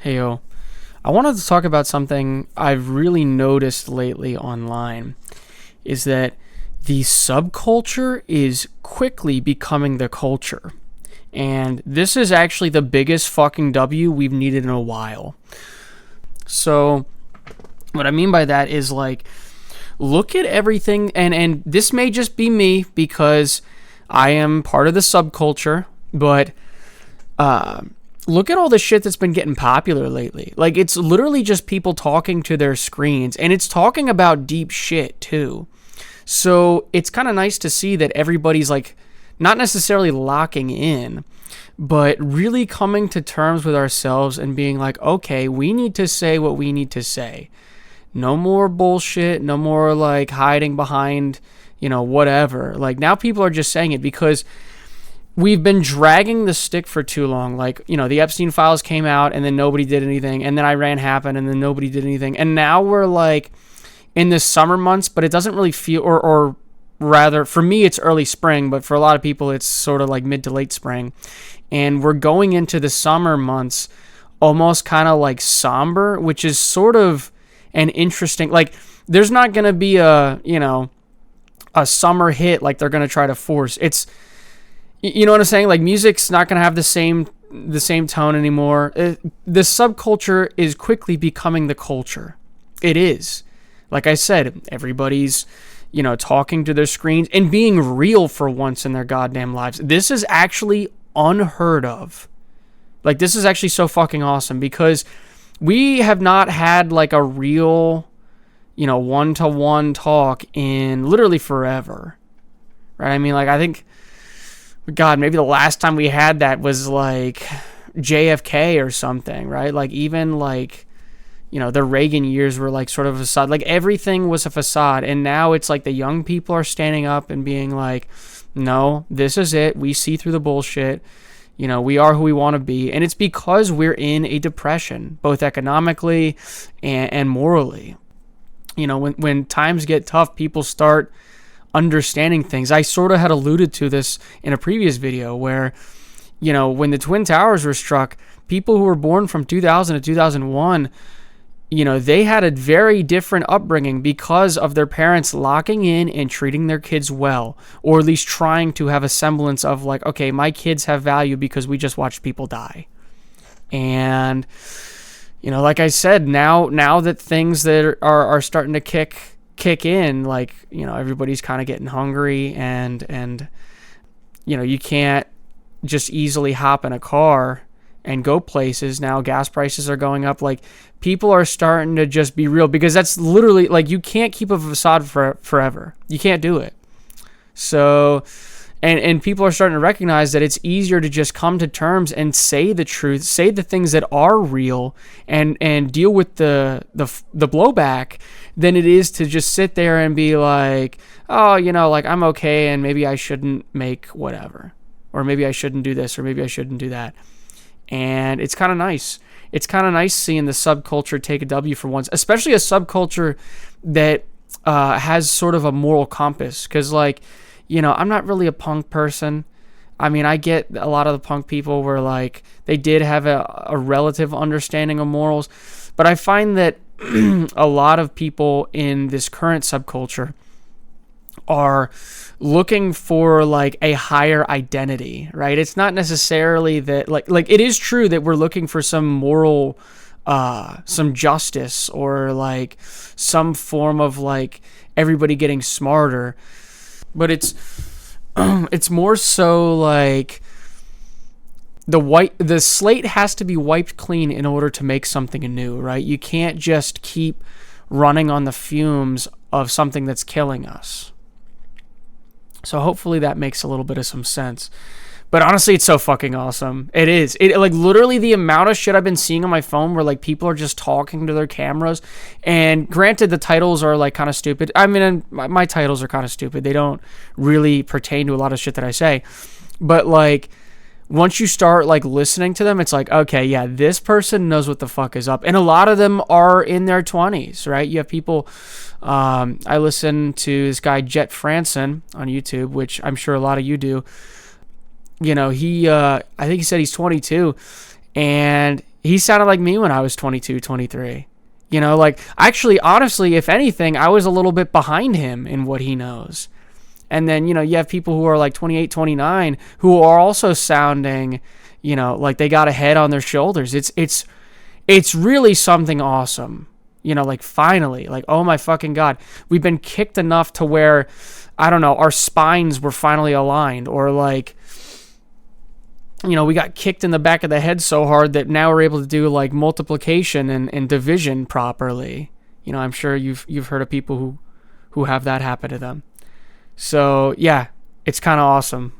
Heyo. I wanted to talk about something I've really noticed lately online is that the subculture is quickly becoming the culture. And this is actually the biggest fucking W we've needed in a while. So, what I mean by that is look at everything, and this may just be me because I am part of the subculture, but look at all the shit that's been getting popular lately. It's literally just people talking to their screens, and it's talking about deep shit too. So it's kind of nice to see that everybody's not necessarily locking in, but really coming to terms with ourselves and being okay, we need to say what we need to say. No more bullshit, no more hiding behind, whatever. Now people are just saying it because we've been dragging the stick for too long. The Epstein files came out and then nobody did anything. And then Iran happened and then nobody did anything. And now we're in the summer months, but it doesn't really feel, or rather, for me, it's early spring, but for a lot of people, it's sort of mid to late spring. And we're going into the summer months almost kind of somber, which is sort of an interesting, there's not going to be a summer hit they're going to try to force. It's, you know what I'm saying? Music's not going to have the same tone anymore. The subculture is quickly becoming the culture. It is. Like I said, everybody's, talking to their screens and being real for once in their goddamn lives. This is actually unheard of. This is actually so fucking awesome because we have not had a real, one-to-one talk in literally forever. Right? I mean, I think, God, maybe the last time we had that was JFK or something, right? Even the Reagan years were sort of a facade. Everything was a facade. And now it's the young people are standing up and being no, this is it. We see through the bullshit. We are who we want to be. And it's because we're in a depression, both economically and morally. When times get tough, people start understanding things. I sort of had alluded to this in a previous video where, when the Twin Towers were struck, people who were born from 2000 to 2001, they had a very different upbringing because of their parents locking in and treating their kids well, or at least trying to have a semblance of okay, my kids have value because we just watched people die. And, like I said, now that things that are starting to kick in, everybody's kind of getting hungry and you can't just easily hop in a car and go places. Now gas prices are going up. People are starting to just be real because that's literally you can't keep a facade forever. You can't do it. So, and people are starting to recognize that it's easier to just come to terms and say the truth, say the things that are real and deal with the blowback than it is to just sit there and be oh, I'm okay and maybe I shouldn't make whatever, or maybe I shouldn't do this, or maybe I shouldn't do that. And it's kind of nice. It's kind of nice seeing the subculture take a W for once, especially a subculture that has sort of a moral compass. Because, I'm not really a punk person. I mean, I get a lot of the punk people where, they did have a relative understanding of morals. But I find that a lot of people in this current subculture are looking for a higher identity, right? It's not necessarily that it is true that we're looking for some moral some justice or some form of everybody getting smarter, but it's more so the slate has to be wiped clean in order to make something new, right? You can't just keep running on the fumes of something that's killing us. So hopefully that makes a little bit of some sense. But honestly, it's so fucking awesome. It is. It literally the amount of shit I've been seeing on my phone where people are just talking to their cameras. And granted, the titles are kind of stupid. I mean, my titles are kind of stupid. They don't really pertain to a lot of shit that I say. But once you start listening to them, it's okay, yeah, this person knows what the fuck is up. And a lot of them are in their 20s, right? You have people, I listen to this guy, Jet Franson, on YouTube, which I'm sure a lot of you do. He, I think he said he's 22, and He sounded like me when I was 22, 23. You know, like, actually, honestly, if anything, I was a little bit behind him in what he knows. And then, you know, you have people who are like 28, 29 who are also sounding, you know, like they got a head on their shoulders. It's really something awesome. You know, like, finally, like, oh my fucking God, we've been kicked enough to where, I don't know, our spines were finally aligned, or like, you know, we got kicked in the back of the head so hard that now we're able to do like multiplication and division properly. You know, I'm sure you've heard of people who have that happen to them. So yeah, it's kind of awesome.